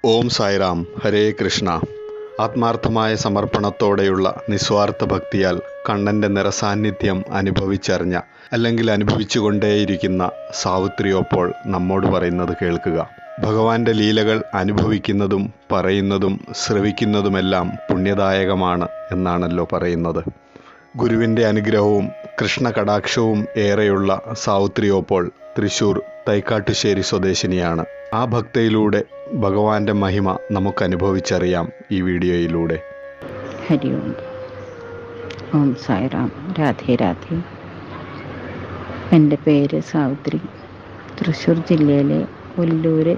ഓം സായിറാം. ഹരേ കൃഷ്ണ. ആത്മാർത്ഥമായ സമർപ്പണത്തോടെയുള്ള നിസ്വാർത്ഥ ഭക്തിയാൽ കണ്ണൻ്റെ നിറസാന്നിധ്യം അനുഭവിച്ചറിഞ്ഞ അല്ലെങ്കിൽ അനുഭവിച്ചുകൊണ്ടേയിരിക്കുന്ന സാവിത്രിയോപ്പോൾ നമ്മോട് പറയുന്നത് കേൾക്കുക. ഭഗവാന്റെ ലീലകൾ അനുഭവിക്കുന്നതും പറയുന്നതും ശ്രവിക്കുന്നതുമെല്ലാം പുണ്യദായകമാണ് എന്നാണല്ലോ പറയുന്നത്. ഗുരുവിൻ്റെ അനുഗ്രഹവും കൃഷ്ണ കടാക്ഷവും ഏറെയുള്ള സാവിത്രിയോപ്പോൾ തൃശ്ശൂർ തൈക്കാട്ടുശ്ശേരി സ്വദേശിനിയാണ്. ആ ഭക്തിയിലൂടെ ഭഗവാന്റെ മഹിമ നമുക്ക് അനുഭവിച്ചറിയാം ഈ വീഡിയോയിലൂടെ. ഹരി ഓം. ഓം സായിറാം. രാധേ രാധേ. എൻ്റെ പേര് സാവിത്രി. തൃശ്ശൂർ ജില്ലയിലെ ഒല്ലൂര്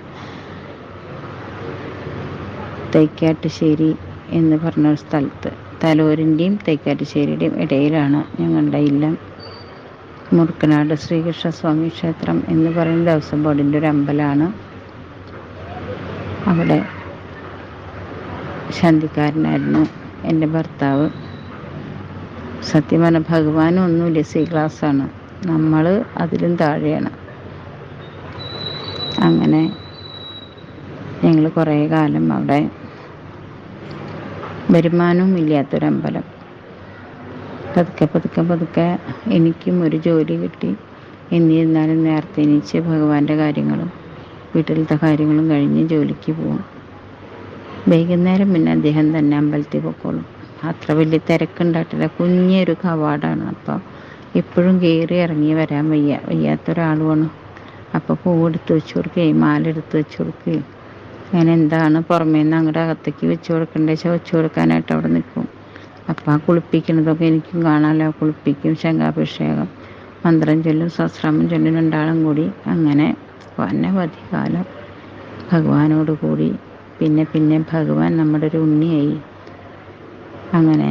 തൈക്കാട്ടുശ്ശേരി എന്ന് പറഞ്ഞൊരു സ്ഥലത്ത്, തലൂരിൻ്റെയും തൈക്കാട്ടുശ്ശേരിയുടെയും ഇടയിലാണ് ഞങ്ങളുടെ ഇല്ലം. മുറുക്കനാട് ശ്രീകൃഷ്ണസ്വാമി ക്ഷേത്രം എന്ന് പറയുന്ന ദേവസ്വം ബോർഡിൻ്റെ ഒരു അമ്പലമാണ്. അവിടെ ശാന്തിക്കാരനായിരുന്നു എൻ്റെ ഭർത്താവ്. സത്യം പറഞ്ഞാൽ ഭഗവാനും ഒന്നുമില്ല, സി ക്ലാസ്സാണ്, നമ്മൾ അതിലും താഴെയാണ്. അങ്ങനെ ഞങ്ങൾ കുറേ കാലം അവിടെ, വരുമാനവും ഇല്ലാത്തൊരമ്പലം. പതുക്കെ എനിക്കും ഒരു ജോലി കിട്ടി. എന്നിരുന്നാലും നേരത്തെ എണീച്ച് ഭഗവാന്റെ കാര്യങ്ങളും വീട്ടിലത്തെ കാര്യങ്ങളും കഴിഞ്ഞ് ജോലിക്ക് പോകും. വൈകുന്നേരം പിന്നെ അദ്ദേഹം തന്നെ അമ്പലത്തിൽ പൊക്കോളും. അത്ര വലിയ തിരക്കുണ്ടായിട്ടില്ല, കുഞ്ഞൊരു കവാടാണ്. അപ്പോൾ എപ്പോഴും കയറി ഇറങ്ങി വരാൻ വയ്യാത്തൊരാളുമാണ്. അപ്പോൾ പൂവെടുത്ത് വെച്ച് കൊടുക്കുകയും മാലെടുത്ത് വെച്ച് കൊടുക്കുകയും അങ്ങനെ എന്താണ് പുറമേ നിന്ന് അങ്ങോട്ട് അകത്തേക്ക് വെച്ച് കൊടുക്കേണ്ടത് വെച്ചാൽ വെച്ച് കൊടുക്കാനായിട്ട് അവിടെ നിൽക്കും. അപ്പം ആ കുളിപ്പിക്കുന്നതൊക്കെ എനിക്കും കാണാമല്ലോ. കുളിപ്പിക്കും, ശംഖാഭിഷേകം, മന്ത്രം ചൊല്ലും, സഹസ്രനാമം ചൊല്ലും, രണ്ടാളും കൂടി. അങ്ങനെ അനവധി കാലം ഭഗവാനോട് കൂടി. പിന്നെ ഭഗവാൻ നമ്മുടെ ഒരു ഉണ്ണിയായി. അങ്ങനെ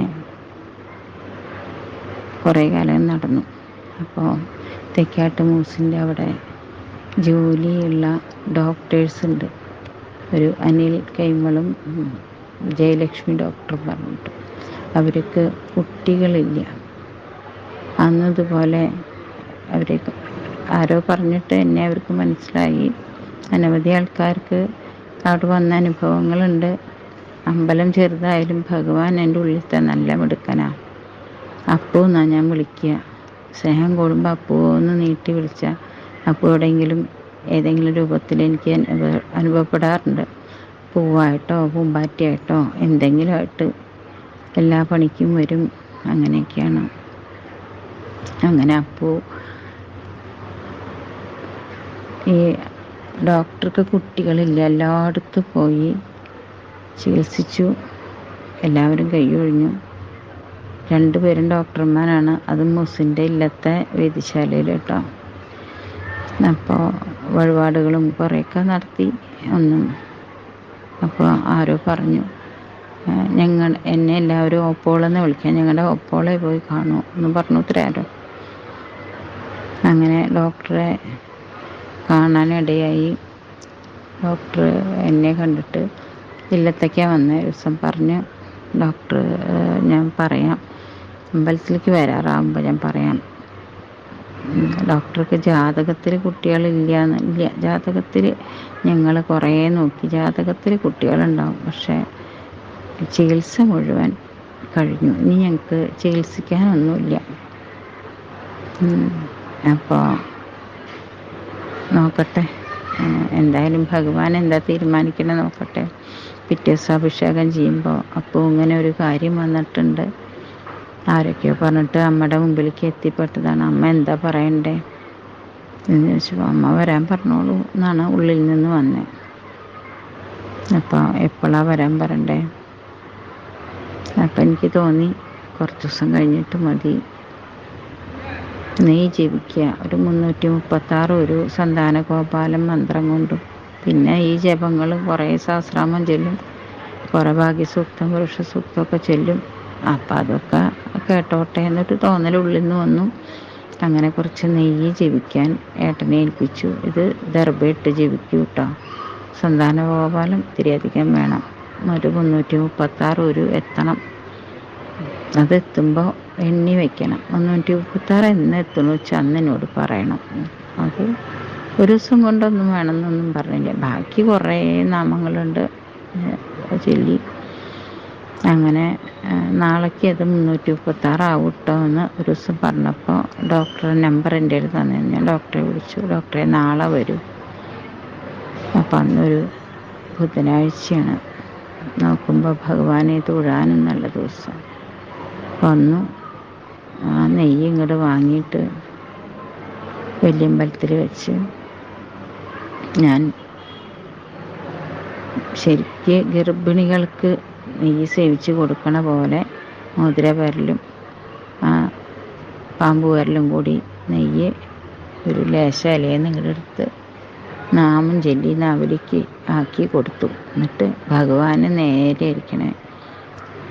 കുറേ കാലം നടന്നു. അപ്പോൾ തെക്കാട്ട് മൂസിൻ്റെ അവിടെ ജോലിയുള്ള ഡോക്ടേഴ്സ് ഉണ്ട്. ഒരു അനിൽ കൈമളും ജയലക്ഷ്മി ഡോക്ടർ പറഞ്ഞിട്ട്. അവർക്ക് കുട്ടികളില്ല. അന്നതുപോലെ അവരെ ആരോ പറഞ്ഞിട്ട് എന്നെ അവർക്ക് മനസ്സിലായി. അനവധി ആൾക്കാർക്ക് അവിടെ വന്ന അനുഭവങ്ങളുണ്ട്. അമ്പലം ചെറുതായാലും ഭഗവാൻ എൻ്റെ ഉള്ളിലത്തെ നല്ല മിടുക്കനാണ്. അപ്പു എന്നാണ് ഞാൻ വിളിക്കുക. സ്നേഹം കൂടുമ്പോൾ അപ്പു ഒന്ന് നീട്ടി വിളിച്ചാൽ അപ്പു എവിടെയെങ്കിലും ഏതെങ്കിലും രൂപത്തിൽ എനിക്ക് അനുഭവപ്പെടാറുണ്ട്. പൂവായിട്ടോ പൂമ്പാറ്റയായിട്ടോ എന്തെങ്കിലും ആയിട്ട് എല്ലാ പണിക്കും വരും. അങ്ങനെയൊക്കെയാണ്. അങ്ങനെ അപ്പു ഈ ഡോക്ടർക്ക് കുട്ടികളില്ല, എല്ലായിടത്തും പോയി ചികിത്സിച്ചു. എല്ലാവരും കൈയൊഴിഞ്ഞു. 2 പേരും ഡോക്ടർമാരാണ്. അതും മുസിൻ്റെ ഇല്ലത്തെ വേദിശാലയിൽ കേട്ടോ. അപ്പോൾ വഴിപാടുകളും കുറേയൊക്കെ നടത്തി ഒന്നും. അപ്പോൾ ആരോ പറഞ്ഞു, എന്നെ എല്ലാവരും ഓപ്പോളെന്ന് വിളിക്കാം, ഞങ്ങളുടെ ഓപ്പോളെ പോയി കാണൂ എന്ന് പറഞ്ഞു ഉത്തരാരോ. അങ്ങനെ ഡോക്ടറെ കാണാനിടയായി. ഡോക്ടർ എന്നെ കണ്ടിട്ട് ഇല്ലത്തേക്കാണ് വന്ന ദിവസം പറഞ്ഞു, ഡോക്ടർ ഞാൻ പറയാം, അമ്പലത്തിലേക്ക് വരാറാകുമ്പോൾ ഞാൻ പറയാം, ഡോക്ടർക്ക് ജാതകത്തിൽ കുട്ടികളില്ല. ജാതകത്തിൽ ഞങ്ങൾ കുറേ നോക്കി, ജാതകത്തിൽ കുട്ടികളുണ്ടാവും, പക്ഷേ ചികിത്സ മുഴുവൻ കഴിഞ്ഞു, ഇനി ഞങ്ങൾക്ക് ചികിത്സിക്കാനൊന്നുമില്ല. അപ്പോൾ നോക്കട്ടെ, എന്തായാലും ഭഗവാൻ എന്താ തീരുമാനിക്കണം നോക്കട്ടെ. പിറ്റേ ദിവസം അഭിഷേകം ചെയ്യുമ്പോൾ അപ്പോൾ ഇങ്ങനെ ഒരു കാര്യം വന്നിട്ടുണ്ട്. ആരൊക്കെയോ പറഞ്ഞിട്ട് അമ്മയുടെ മുമ്പിലേക്ക് എത്തിപ്പെട്ടതാണ്. അമ്മ എന്താ പറയണ്ടേ എന്ന് ചോദിച്ചപ്പോൾ അമ്മ വരാൻ പറഞ്ഞോളൂ എന്നാണ് ഉള്ളിൽ നിന്ന് വന്നത്. അപ്പോൾ എപ്പോഴാണ് വരാൻ പറയണ്ടേ? അപ്പം എനിക്ക് തോന്നി കുറച്ച് ദിവസം കഴിഞ്ഞിട്ട് മതി, നീ ജപിക്കുക. ഒരു 336 ഒരു സന്താന ഗോപാലം മന്ത്രം കൊണ്ടും പിന്നെ ഈ ജപങ്ങൾ കുറേ സഹസ്രനാമം ചൊല്ലും, കുറേ ഭാഗ്യസൂക്തം പുരുഷസൂക്തമൊക്കെ ചൊല്ലും. അപ്പം അതൊക്കെ കേട്ടോട്ടെ എന്നൊരു തോന്നലുള്ളിൽ നിന്ന് വന്നു. അങ്ങനെ കുറച്ച് നെയ്യ് ജപിക്കാൻ ഏട്ടനെ ഏൽപ്പിച്ചു. ഇത് ദർഭയിട്ട് ജപിക്കൂ കേട്ടോ. സന്താന ഗോപാലം ഇത്തിരി അധികം വേണം. ഒരു 336 ഒരു എത്തണം. അതെത്തുമ്പോൾ എണ്ണി വയ്ക്കണം. 336 എന്ന് എത്തണമെന്ന് വെച്ചാൽ അന്ന് എന്നോട് പറയണം. അത് ഒരു ദിവസം കൊണ്ടൊന്നും വേണമെന്നൊന്നും പറഞ്ഞില്ല. ബാക്കി കുറേ നാമങ്ങളുണ്ട് ചൊല്ലി. അങ്ങനെ നാളേക്ക് അത് 336 ആവും കേട്ടോ എന്ന് ഒരു ദിവസം പറഞ്ഞപ്പോൾ ഡോക്ടറെ നമ്പർ എൻ്റെ അടുത്ത് തന്നെ. ഞാൻ ഡോക്ടറെ വിളിച്ചു. ഡോക്ടറെ നാളെ വരൂ. അപ്പം അന്നൊരു ബുധനാഴ്ചയാണ്. നോക്കുമ്പോൾ ഭഗവാനെ തൊഴാനും നല്ല ദിവസം വന്നു. ആ നെയ്യ് ഇങ്ങോട്ട് വാങ്ങിയിട്ട് വലിയമ്പലത്തിൽ വെച്ച് ഞാൻ ശരിക്ക് ഗർഭിണികൾക്ക് നെയ്യ് സേവിച്ച് കൊടുക്കണ പോലെ മോതിര വിരലും പാമ്പ് വിരലും കൂടി നെയ്യ് ഒരു ലേശ ഇലയെന്ന് ഇങ്ങോട്ട് എടുത്ത് നാമം ചൊല്ലി നാവിലേക്ക് ആക്കി കൊടുത്തു. എന്നിട്ട് ഭഗവാന് നേരെ ഇരിക്കണേ,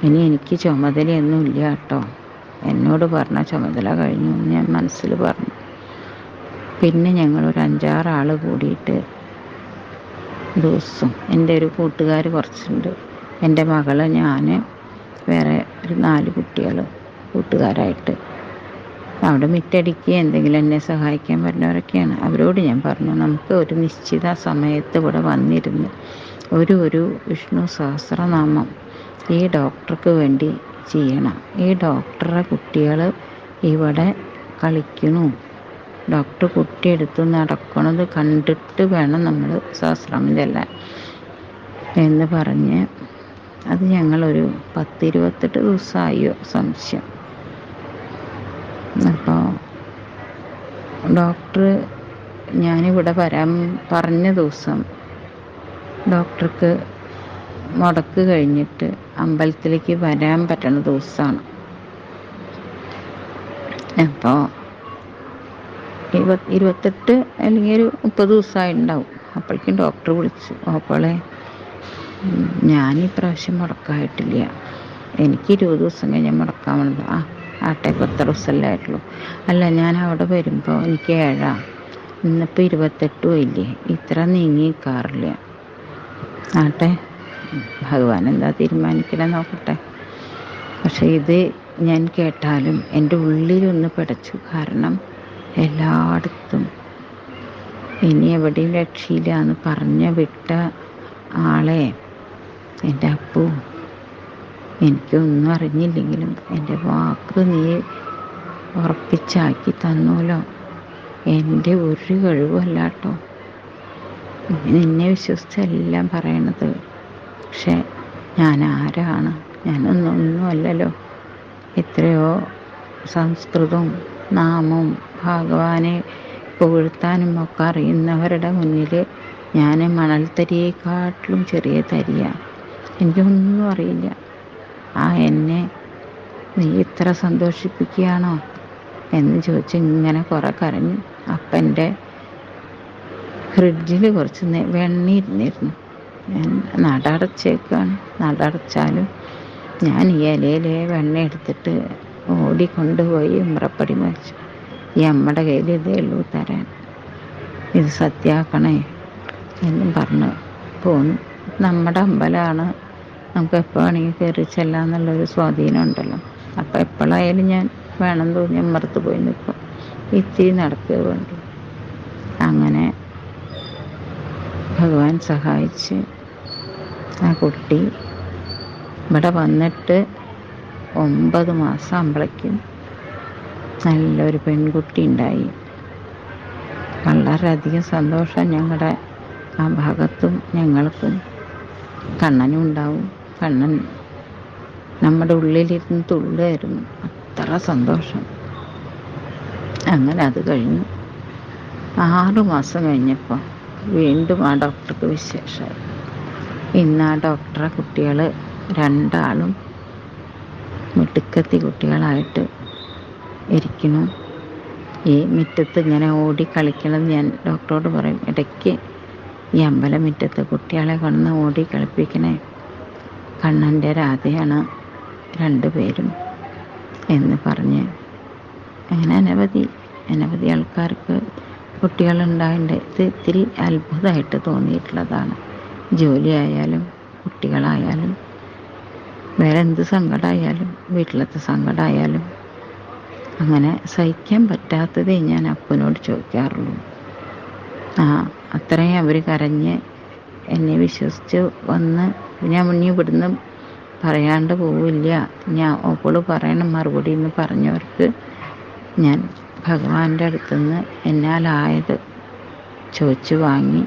ഇനി എനിക്ക് ചുമതലയൊന്നും ഇല്ല കേട്ടോ, എന്നോട് പറഞ്ഞ ചുമതല കഴിഞ്ഞു എന്ന് ഞാൻ മനസ്സിൽ പറഞ്ഞു. പിന്നെ ഞങ്ങളൊരു 5-6 ആൾ കൂടിയിട്ട് ദിവസം, എൻ്റെ ഒരു കൂട്ടുകാർ കുറച്ചുണ്ട്, എൻ്റെ മകള്, ഞാൻ, വേറെ ഒരു 4 കുട്ടികൾ കൂട്ടുകാരായിട്ട് അവിടെ മിറ്റടിക്കുക എന്തെങ്കിലും എന്നെ സഹായിക്കാൻ വരുന്നവരൊക്കെയാണ്. അവരോട് ഞാൻ പറഞ്ഞു, നമുക്ക് ഒരു നിശ്ചിത സമയത്ത് ഇവിടെ വന്നിരുന്ന് ഒരു വിഷ്ണു സഹസ്രനാമം ഈ ഡോക്ടർക്ക് വേണ്ടി ചെയ്യണം. ഈ ഡോക്ടറുടെ കുട്ടികൾ ഇവിടെ കളിക്കണു, ഡോക്ടർ കുട്ടിയെടുത്ത് നടക്കണത് കണ്ടിട്ട് വേണം നമ്മൾ സഹസ്രനാമം ചെല്ലാൻ എന്ന് പറഞ്ഞ് അത് ഞങ്ങളൊരു 10-28 ദിവസമായോ സംശയം. അപ്പോൾ ഡോക്ടർ ഞാനിവിടെ വരാൻ പറഞ്ഞ ദിവസം ഡോക്ടർക്ക് മുടക്ക് കഴിഞ്ഞിട്ട് അമ്പലത്തിലേക്ക് വരാൻ പറ്റണ ദിവസമാണ്. അപ്പോൾ 28 അല്ലെങ്കിൽ ഒരു 30 ദിവസമായി ഉണ്ടാവും. അപ്പോഴേക്കും ഡോക്ടർ വിളിച്ചു, അപ്പോളെ ഞാൻ പ്രാവശ്യം മുടക്കായിട്ടില്ല, എനിക്ക് 20 ദിവസം കഴിഞ്ഞാൽ മുടക്കാൻ വേണ്ടത്. ആട്ടെ, 10 ദിവസമല്ലേ ആയിട്ടുള്ളൂ. അല്ല, ഞാൻ അവിടെ വരുമ്പോൾ എനിക്ക് 7, ഇന്നിപ്പോൾ 28 ഇല്ലേ, ഇത്ര നീങ്ങിക്കാറില്ല. ആട്ടെ, ഭഗവാൻ എന്താ തീരുമാനിക്കണേ നോക്കട്ടെ. പക്ഷെ ഇത് ഞാൻ കേട്ടാലും എൻ്റെ ഉള്ളിലൊന്ന് പിടച്ചു. കാരണം എല്ലായിടത്തും ഇനി എവിടെയും രക്ഷയില്ല എന്ന് പറഞ്ഞ വിട്ട ആളെ എൻ്റെ അപ്പു എനിക്കൊന്നും അറിഞ്ഞില്ലെങ്കിലും എൻ്റെ വാക്ക് നീ ഉറപ്പിച്ചാക്കി തന്നോലോ. എൻ്റെ ഒരു കഴിവുമല്ല കേട്ടോ, നിന്നെ വിശ്വസിച്ചെല്ലാം പറയണത്. പക്ഷെ ഞാൻ ആരാണ്? ഞാനൊന്നും അല്ലല്ലോ. എത്രയോ സംസ്കൃതവും നാമവും ഭഗവാനെ പുകഴ്ത്താനും ഒക്കെ അറിയുന്നവരുടെ മുന്നിൽ ഞാൻ മണൽത്തരിയേക്കാട്ടിലും ചെറിയ തരിയാണ്. എനിക്കൊന്നും അറിയില്ല. എന്നെ നീ ഇത്ര സന്തോഷിപ്പിക്കുകയാണോ എന്ന് ചോദിച്ച് ഇങ്ങനെ കുറേ കരഞ്ഞു. അപ്പം എൻ്റെ ഫ്രിഡ്ജിൽ കുറച്ച് വെണ്ണ ഇരുന്നിരുന്നു. ഞാൻ നടടച്ചേക്കാണ്. നടടച്ചാലും ഞാൻ ഈ ഇലയിലെ വെണ്ണ എടുത്തിട്ട് ഓടിക്കൊണ്ടുപോയി ഉമ്രപ്പടി വെച്ചു. ഈ അമ്മയുടെ കയ്യിൽ ഇതേ ഉള്ളൂ തരാൻ, ഇത് സത്യാക്കണേ എന്നും പറഞ്ഞ് പോന്നു. നമ്മുടെ അമ്പലമാണ്, നമുക്ക് എപ്പോൾ വേണമെങ്കിൽ കയറി ചെല്ലാന്നുള്ളൊരു സ്വാധീനം ഉണ്ടല്ലോ. അപ്പം എപ്പോഴായാലും ഞാൻ വേണം തോന്നി അമ്മറത്ത് പോയി നിൽക്കും, ഇത്തിരി നടക്കുക വേണ്ടു. അങ്ങനെ ഭഗവാൻ സഹായിച്ച് ആ കുട്ടി ഇവിടെ വന്നിട്ട് 9 മാസം ആകുമ്പോഴേക്കും നല്ലൊരു പെൺകുട്ടി ഉണ്ടായി. വളരെയധികം സന്തോഷം ഞങ്ങളുടെ ആ ഭാഗത്തും ഞങ്ങൾക്കും. കണ്ണനും ഉണ്ടാവും. കണ്ണൻ നമ്മുടെ ഉള്ളിലിരുന്ന് തുള്ളുമായിരുന്നു, അത്ര സന്തോഷം. അങ്ങനെ അത് കഴിഞ്ഞു. 6 മാസം കഴിഞ്ഞപ്പോൾ വീണ്ടും ആ ഡോക്ടർക്ക് വിശേഷമായി. ഇന്ന് ആ ഡോക്ടറെ കുട്ടികൾ 2 ആളും മിടുക്കത്തി കുട്ടികളായിട്ട് ഇരിക്കുന്നു. ഈ മുറ്റത്ത് ഇങ്ങനെ ഓടി കളിക്കണം. ഞാൻ ഡോക്ടറോട് പറയും, ഇടയ്ക്ക് ഈ അമ്പലം മുറ്റത്ത് കുട്ടികളെ കൊണ്ടുവന്ന് ഓടി കളിപ്പിക്കണേ, കണ്ണൻ്റെ രാധയാണ് 2 പേരും എന്ന് പറഞ്ഞ് അങ്ങനെ അനവധി ആൾക്കാർക്ക് കുട്ടികളുണ്ടായിട്ടുണ്ട്. ഇത് ഇത്തിരി അത്ഭുതമായിട്ട് തോന്നിയിട്ടുള്ളതാണ്. ജോലിയായാലും കുട്ടികളായാലും വേറെ എന്ത് സങ്കടമായാലും വീട്ടിലത്തെ സങ്കടമായാലും അങ്ങനെ സഹിക്കാൻ പറ്റാത്തതേ ഞാൻ അപ്പനോട് ചോദിക്കാറുള്ളൂ. അത്രയും അവർ കരഞ്ഞ് എന്നെ വിശ്വസിച്ച് വന്ന് ഞാൻ ഇനി ഇവിടുന്ന് പറയാണ്ട് പോവില്ല, ഞാൻ ഓപ്പോള് പറയണം മറുപടി എന്ന് പറഞ്ഞവർക്ക് ഞാൻ ഭഗവാന്റെ അടുത്തുനിന്ന് എന്നാലായത് ചോദിച്ച് വാങ്ങി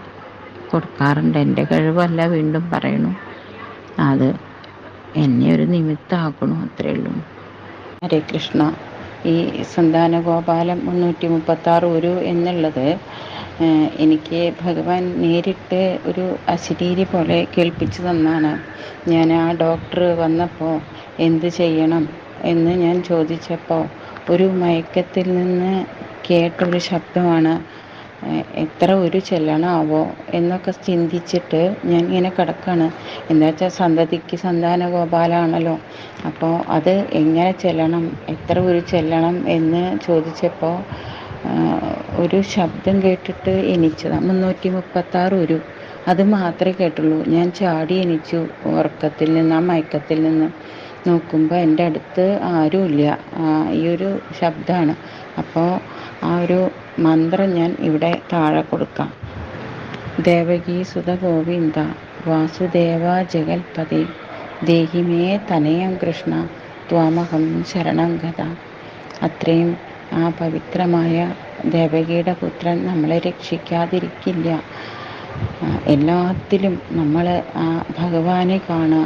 കൊടുക്കാറുണ്ട്. എൻ്റെ കഴിവല്ല, വീണ്ടും പറയണു, അത് എന്നെ ഒരു നിമിത്തമാക്കണു, അത്രേ ഉള്ളൂ. ഹരേ കൃഷ്ണ. ഈ സന്താന ഗോപാലം 336 എന്നുള്ളത് എനിക്ക് ഭഗവാൻ നേരിട്ട് ഒരു അശരീരി പോലെ കേൾപ്പിച്ചു തന്നാണ്. ഞാൻ ആ ഡോക്ടർ വന്നപ്പോൾ എന്ത് ചെയ്യണം എന്ന് ഞാൻ ചോദിച്ചപ്പോൾ ഒരു മയക്കത്തിൽ നിന്ന് കേട്ടൊരു ശബ്ദമാണ്, എത്ര ഒരു ചെല്ലണമാവോ എന്നൊക്കെ ചിന്തിച്ചിട്ട് ഞാൻ ഇങ്ങനെ കിടക്കുകയാണ്. എന്താ വെച്ചാൽ സന്തതിക്ക് സന്താന ഗോപാലാണല്ലോ, അപ്പോൾ അത് എങ്ങനെ ചെല്ലണം, എത്ര ഒരു ചെല്ലണം എന്ന് ചോദിച്ചപ്പോൾ ഒരു ശബ്ദം കേട്ടിട്ട് എണീച്ചതാണ്. 336 അത് മാത്രമേ കേട്ടുള്ളൂ. ഞാൻ ചാടി എണീച്ചു ഉറക്കത്തിൽ നിന്ന്, ആ മയക്കത്തിൽ നിന്ന്. നോക്കുമ്പോൾ എൻ്റെ അടുത്ത് ആരുമില്ല, ഈ ഒരു ശബ്ദമാണ്. അപ്പോൾ ആ ഒരു മന്ത്രം ഞാൻ ഇവിടെ താഴെ കൊടുക്കാം. ദേവകീ സുത ഗോവിന്ദ വാസുദേവ ജഗൽപതി ദേഹിമേ തനയം കൃഷ്ണ ത്വാമഹം ശരണം ഗത. അത്രയും ആ പവിത്രമായ ദേവകിയുടെ പുത്രൻ നമ്മളെ രക്ഷിക്കാതിരിക്കില്ല. എല്ലാത്തിലും നമ്മൾ ആ ഭഗവാനെ കാണുക.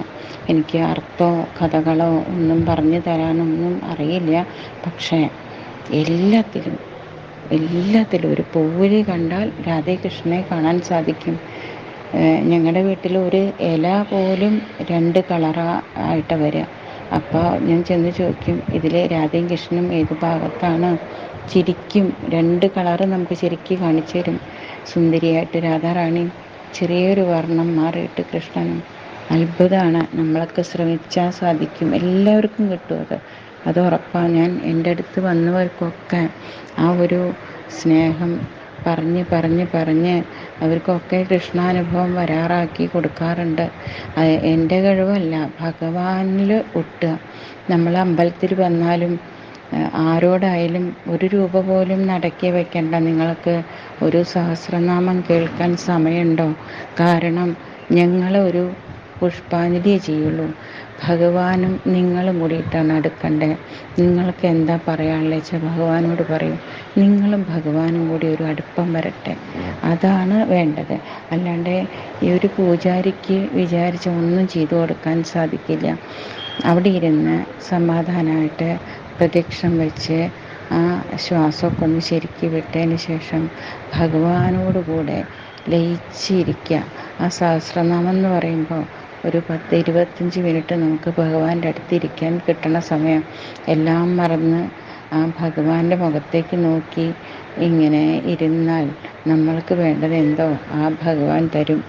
എനിക്ക് അർത്ഥമോ കഥകളോ ഒന്നും പറഞ്ഞു തരാനൊന്നും അറിയില്ല, പക്ഷേ എല്ലാത്തിലും ഒരു പൂവിൽ കണ്ടാൽ രാധേകൃഷ്ണനെ കാണാൻ സാധിക്കും. ഞങ്ങളുടെ വീട്ടിൽ ഒരു ഇല പോലും 2 കളറായിട്ട് വരിക. അപ്പോൾ ഞാൻ ചെന്ന് ചോദിക്കും, ഇതിൽ രാധയും കൃഷ്ണനും ഏത് ഭാഗത്താണ്? ശരിക്കും 2 കളറ് നമുക്ക് ശരിക്കും കാണിച്ചു തരും. സുന്ദരിയായിട്ട് രാധാറാണിയും ചെറിയൊരു വർണ്ണം മാറിയിട്ട് കൃഷ്ണനും. അത്ഭുതമാണ്. നമ്മളൊക്കെ ശ്രമിച്ചാൽ സാധിക്കും, എല്ലാവർക്കും കിട്ടും അത് ഉറപ്പാണ്. ഞാൻ എൻ്റെ അടുത്ത് വന്നവർക്കൊക്കെ ആ ഒരു സ്നേഹം പറഞ്ഞ് അവർക്കൊക്കെ കൃഷ്ണാനുഭവം വരാറാക്കി കൊടുക്കാറുണ്ട്. എൻ്റെ കഴിവല്ല, ഭഗവാനിൽ ഒട്ടുക. നമ്മൾ അമ്പലത്തിൽ വന്നാലും ആരോടായാലും 1 രൂപ പോലും നടക്കി വയ്ക്കണ്ട. നിങ്ങൾക്ക് ഒരു സഹസ്രനാമം കേൾക്കാൻ സമയമുണ്ടോ? കാരണം ഞങ്ങൾ ഒരു പുഷ്പാഞ്ജലിയേ ചെയ്യുള്ളൂ. ഭഗവാനും നിങ്ങളും കൂടിയിട്ടാണ് അടുക്കണ്ടേ. നിങ്ങൾക്ക് എന്താ പറയാനുള്ളത് വെച്ചാൽ ഭഗവാനോട് പറയും. നിങ്ങളും ഭഗവാനും കൂടി ഒരു അടുപ്പം വരട്ടെ, അതാണ് വേണ്ടത്. അല്ലാണ്ട് ഈ ഒരു പൂജാരിക്ക് വിചാരിച്ച ഒന്നും ചെയ്തു കൊടുക്കാൻ സാധിക്കില്ല. അവിടെ ഇരുന്ന് സമാധാനമായിട്ട് പ്രദക്ഷിണം വെച്ച് ആ ശ്വാസമൊക്കെ ഒന്ന് ശരിക്ക് വിട്ടതിന് ശേഷം ഭഗവാനോടുകൂടെ ലയിച്ചിരിക്കുക. ആ സഹസ്രനാമം എന്ന് പറയുമ്പോൾ ഒരു 10-25 മിനിറ്റ് നമുക്ക് ഭഗവാന്റെ അടുത്തിരിക്കാൻ കിട്ടണ സമയം. എല്ലാം മറന്ന് ആ ഭഗവാന്റെ മുഖത്തേക്ക് നോക്കി ഇങ്ങനെ ഇരുന്നാൽ നമ്മൾക്ക് വേണ്ടത് എന്തോ ആ ഭഗവാൻ തരും.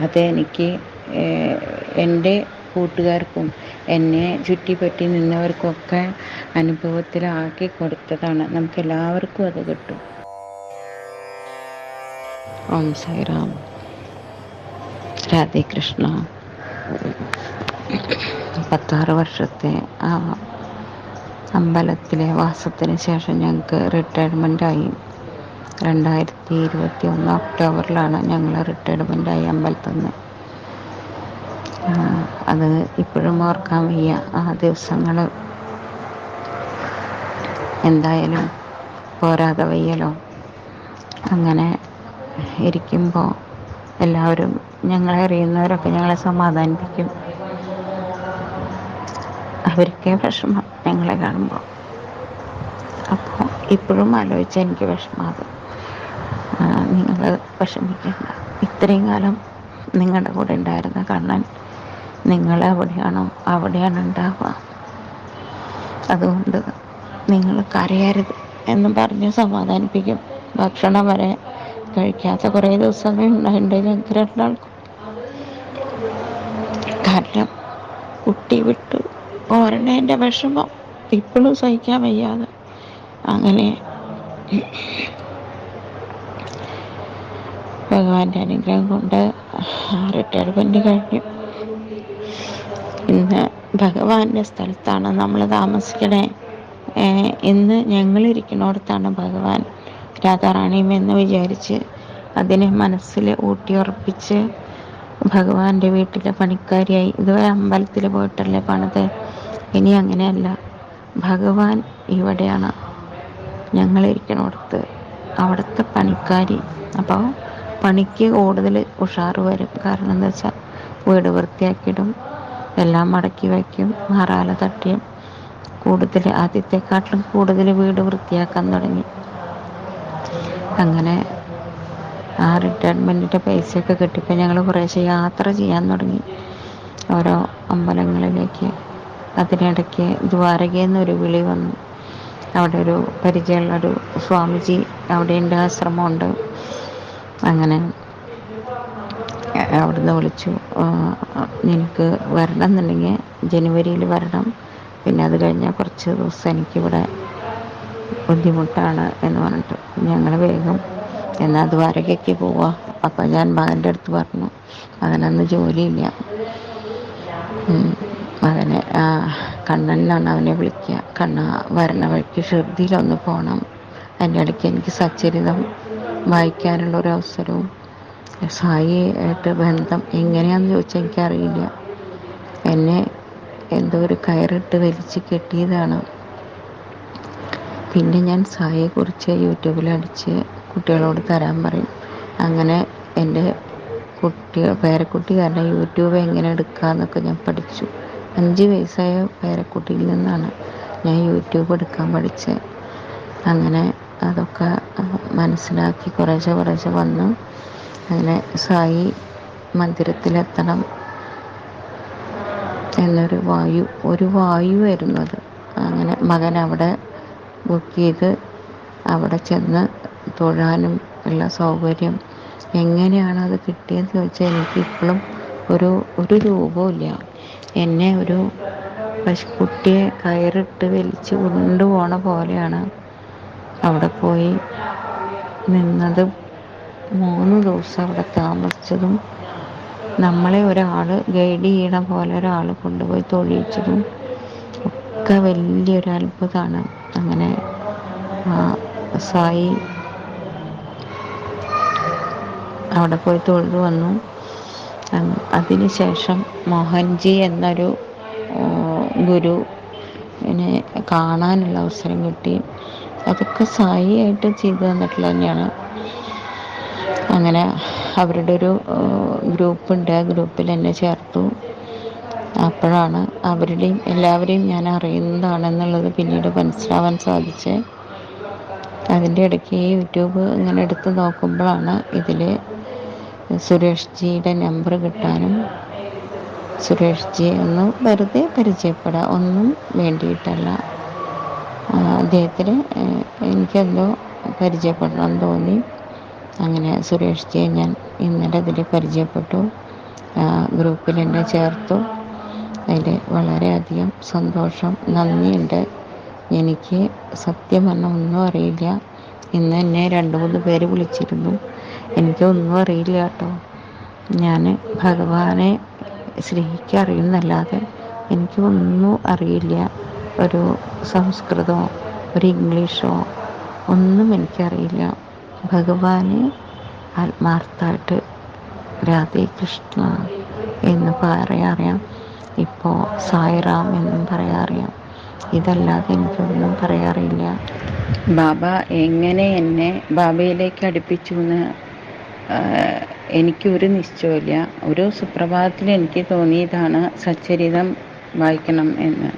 അതെനിക്ക് എൻ്റെ കൂട്ടുകാർക്കും എന്നെ ചുറ്റിപ്പറ്റി നിന്നവർക്കൊക്കെ അനുഭവത്തിലാക്കി കൊടുത്തതാണ്. നമുക്ക് എല്ലാവർക്കും അത് കിട്ടും. ഓം സായിറാം. രാധേ കൃഷ്ണ. 16 വർഷത്തെ ആ അമ്പലത്തിലെ വാസത്തിന് ശേഷം ഞങ്ങൾക്ക് റിട്ടയർമെൻറ്റായി. 2021 ഒക്ടോബറിലാണ് ഞങ്ങൾ റിട്ടയർമെൻറ്റായി അമ്പലത്തിൽ നിന്ന്. അത് ഇപ്പോഴും ഓർക്കാൻ വയ്യ ആ ദിവസങ്ങൾ. എന്തായാലും പോരാതെ വയ്യല്ലോ. അങ്ങനെ ഇരിക്കുമ്പോൾ എല്ലാവരും, ഞങ്ങളെ അറിയുന്നവരൊക്കെ ഞങ്ങളെ സമാധാനിപ്പിക്കും. അവർക്കേ വിഷമം ഞങ്ങളെ കാണുമ്പോൾ. അപ്പോൾ ഇപ്പോഴും ആലോചിച്ചാൽ എനിക്ക് വിഷമമാകും. നിങ്ങൾ വിഷമിക്കേണ്ട, ഇത്രയും കാലം നിങ്ങളുടെ കൂടെ ഉണ്ടായിരുന്ന കണ്ണൻ നിങ്ങൾ എവിടെയാണോ അവിടെയാണ് ഉണ്ടാവുക. അതുകൊണ്ട് നിങ്ങൾ കരയരുത് എന്നും പറഞ്ഞ് സമാധാനിപ്പിക്കും. ഭക്ഷണം വരെ കഴിക്കാത്ത കുറേ ദിവസങ്ങൾ ഉണ്ടായിട്ടുണ്ട് ഞങ്ങൾക്ക് 2 ആൾക്കും. കാരണം കുട്ടി വിട്ടു പോരണേൻ്റെ വിഷമം ഇപ്പോഴും സഹിക്കാൻ വയ്യാതെ. അങ്ങനെ ഭഗവാന്റെ അനുഗ്രഹം കൊണ്ട് റിട്ടയർമെൻറ്റ് കഴിഞ്ഞു. ഇന്ന് ഭഗവാന്റെ സ്ഥലത്താണ് നമ്മൾ താമസിക്കണേ. ഇന്ന് ഞങ്ങളിരിക്കുന്നിടത്താണ് ഭഗവാൻ രാധാറാണിയും എന്ന് വിചാരിച്ച് അതിനെ മനസ്സിൽ ഊട്ടിയുറപ്പിച്ച് ഭഗവാന്റെ വീട്ടിലെ പണിക്കാരിയായി. ഇതുവരെ അമ്പലത്തിൽ പോയിട്ടല്ലേ പണിത്, ഇനി അങ്ങനെയല്ല, ഭഗവാൻ ഇവിടെയാണ് ഞങ്ങളിരിക്കണോടത്ത്, അവിടുത്തെ പണിക്കാരി. അപ്പോൾ പണിക്ക് കൂടുതൽ ഉഷാറ് വരും. കാരണം എന്താ വെച്ചാൽ വീട് വൃത്തിയാക്കിയിടും, എല്ലാം മടക്കി വയ്ക്കും, മാറാല തട്ടിയും കൂടുതൽ ആദ്യത്തെക്കാട്ടിലും കൂടുതൽ വീട് വൃത്തിയാക്കാൻ തുടങ്ങി. അങ്ങനെ ആ റിട്ടയർമെൻറ്റിൻ്റെ പൈസയൊക്കെ കിട്ടിയപ്പോൾ ഞങ്ങൾ കുറേശ്ശെ യാത്ര ചെയ്യാൻ തുടങ്ങി ഓരോ അമ്പലങ്ങളിലേക്ക്. അതിനിടയ്ക്ക് ദ്വാരകയിൽ നിന്നൊരു വിളി വന്നു. അവിടെ ഒരു പരിചയമുള്ളൊരു സ്വാമിജി അവിടെയുണ്ട്, ആശ്രമമുണ്ട്. അങ്ങനെ അവിടുന്ന് വിളിച്ചു, നിനക്ക് വരണം എന്നുണ്ടെങ്കിൽ ജനുവരിയിൽ വരണം, പിന്നെ അത് കഴിഞ്ഞാൽ കുറച്ച് ദിവസം എനിക്കിവിടെ ബുദ്ധിമുട്ടാണ് എന്ന് പറഞ്ഞിട്ട് ഞങ്ങൾ വേഗം എന്നാൽ ദ്വാരകയ്ക്ക് പോവാം. അപ്പം ഞാൻ മകൻ്റെ അടുത്ത് പറഞ്ഞു, മകനന്ന് ജോലിയില്ല, മകനെ കണ്ണൻ എന്നാണ് അവനെ വിളിക്കുക, കണ്ണ വരണ വഴിക്ക് ഷിർദിയിലൊന്ന് പോകണം, അതിൻ്റെ ഇടയ്ക്ക് എനിക്ക് സച്ചരിതം വായിക്കാനുള്ളൊരവസരവും സായി ആയിട്ട് ബന്ധം എങ്ങനെയാണെന്ന് ചോദിച്ചാൽ എനിക്കറിയില്ല. എന്നെ എന്തോ ഒരു കയറിട്ട് വലിച്ച് കെട്ടിയതാണ്. പിന്നെ ഞാൻ സായിയെക്കുറിച്ച് യൂട്യൂബിലടിച്ച് കുട്ടികളോട് തരാൻ പറയും. അങ്ങനെ എൻ്റെ പേരക്കുട്ടി കാരണം യൂട്യൂബ് എങ്ങനെ എടുക്കാമെന്നൊക്കെ ഞാൻ പഠിച്ചു. 5 വയസ്സായ പേരക്കുട്ടിയിൽ നിന്നാണ് ഞാൻ യൂട്യൂബ് എടുക്കാൻ പഠിച്ചത്. അങ്ങനെ അതൊക്കെ മനസ്സിലാക്കി കുറേശ്ശെ വന്നു. അങ്ങനെ സായി മന്ദിരത്തിലെത്തണം എന്നൊരു വായുവായിരുന്നു അത്. അങ്ങനെ മകൻ അവിടെ ബുക്ക് ചെയ്ത് അവിടെ ചെന്ന് തൊഴാനും ഉള്ള സൗകര്യം എങ്ങനെയാണ് അത് കിട്ടിയെന്ന് ചോദിച്ചാൽ എനിക്കിപ്പോഴും ഒരു രൂപമില്ല. എന്നെ ഒരു പശുക്കുട്ടിയെ കയറിട്ട് വലിച്ച് കൊണ്ടുപോണ പോലെയാണ് അവിടെ പോയി നിന്നതും 3 ദിവസം അവിടെ താമസിച്ചതും നമ്മളെ ഒരാൾ ഗൈഡ് ചെയ്യണ പോലെ ഒരാൾ കൊണ്ടുപോയി തൊഴിയിച്ചതും ഒക്കെ വലിയൊരു അത്ഭുതമാണ്. അങ്ങനെ സായി അവിടെ പോയി തൊഴുതു വന്നു. അതിനുശേഷം മോഹൻജി എന്നൊരു ഗുരുവിനെ കാണാനുള്ള അവസരം കിട്ടി. അതൊക്കെ സായി ആയിട്ട് ചെയ്തു തന്നിട്ടുള്ള തന്നെയാണ്. അങ്ങനെ അവരുടെ ഒരു ഗ്രൂപ്പുണ്ട്, ആ ഗ്രൂപ്പിൽ എന്നെ ചേർത്തു. അപ്പോഴാണ് എല്ലാവരെയും ഞാൻ അറിയുന്നതാണെന്നുള്ളത് പിന്നീട് മനസ്സിലാവാൻ സാധിച്ചത്. അതിൻ്റെ ഇടയ്ക്ക് യൂട്യൂബ് ഇങ്ങനെ എടുത്ത് നോക്കുമ്പോഴാണ് ഇതിൽ സുരേഷ് ജിയുടെ നമ്പർ കിട്ടാനും, സുരേഷ് ജി ഒന്ന് വെറുതെ പരിചയപ്പെടാൻ ഒന്നും വേണ്ടിയിട്ടല്ല, അദ്ദേഹത്തിന് എനിക്കെന്തോ പരിചയപ്പെടണമെന്ന് തോന്നി. അങ്ങനെ സുരേഷ് ജിയെ ഞാൻ ഇന്നലെ ഇതിൽ പരിചയപ്പെട്ടു, ഗ്രൂപ്പിൽ എന്നെ ചേർത്തു. അതിൽ വളരെയധികം സന്തോഷം, നന്ദിയുണ്ട്. എനിക്ക് സത്യം പറഞ്ഞാൽ ഒന്നും അറിയില്ല. ഇന്ന് എന്നെ 2-3 പേര് വിളിച്ചിരുന്നു, എനിക്കൊന്നും അറിയില്ല കേട്ടോ. ഞാൻ ഭഗവാനെ സ്നേഹിക്കറിയുന്നല്ലാതെ എനിക്കൊന്നും അറിയില്ല. ഒരു സംസ്കൃതമോ ഒരു ഇംഗ്ലീഷോ ഒന്നും എനിക്കറിയില്ല. ഭഗവാനെ ആത്മാർത്ഥമായിട്ട് രാധേ കൃഷ്ണ എന്ന് പറയാറിയാം, ഇപ്പോൾ സായിറാം എന്നും പറയാറിയാം. ഇതല്ലാതെ എനിക്കൊന്നും പറയാറില്ല. ബാബ എങ്ങനെ എന്നെ ബാബയിലേക്ക് അടുപ്പിച്ചു എന്ന് എനിക്കൊരു നിശ്ചയമില്ല. ഒരു സുപ്രഭാതത്തിൽ എനിക്ക് തോന്നിയതാണ് സച്ചരിതം വായിക്കണം എന്ന്.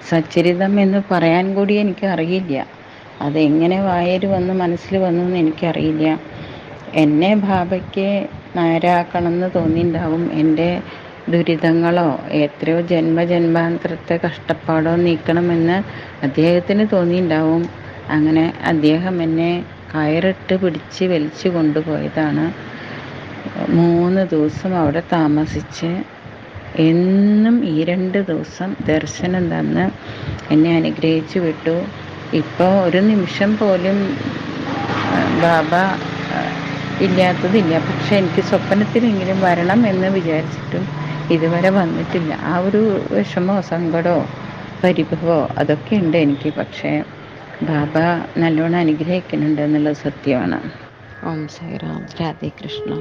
സച്ചരിതം എന്ന് പറയാൻ കൂടി എനിക്കറിയില്ല. അതെങ്ങനെ വായിൽ വന്ന് മനസ്സിൽ വന്നു എന്ന് എനിക്കറിയില്ല. എന്നെ ബാബയ്ക്ക് നേരാക്കണമെന്ന് തോന്നിയിട്ടുണ്ടാവും. എൻ്റെ ദുരിതങ്ങളോ എത്രയോ ജന്മജന്മാന്തരത്തെ കഷ്ടപ്പാടോ നീക്കണമെന്ന് അദ്ദേഹത്തിന് തോന്നിയിട്ടുണ്ടാവും. അങ്ങനെ അദ്ദേഹം എന്നെ കയറിട്ട് പിടിച്ച് വലിച്ചു കൊണ്ടുപോയതാണ്. 3 ദിവസം അവിടെ താമസിച്ച് എന്നും ഈ 2 ദിവസം ദർശനം തന്ന് എന്നെ അനുഗ്രഹിച്ചു വിട്ടു. ഇപ്പോൾ ഒരു നിമിഷം പോലും ബാബ ഇല്ലാത്തതില്ല. പക്ഷെ എനിക്ക് സ്വപ്നത്തിലെങ്കിലും വരണം എന്ന് വിചാരിച്ചിട്ടും ഇതുവരെ വന്നിട്ടില്ല. ആ ഒരു വിഷമോ സങ്കടമോ പരിഭവമോ അതൊക്കെ ഉണ്ട് എനിക്ക്. പക്ഷേ ബാബ നല്ലോണം അനുഗ്രഹിക്കുന്നുണ്ട് എന്നുള്ളത് സത്യമാണ്. ഓം സായിറാം. രാധേ കൃഷ്ണ.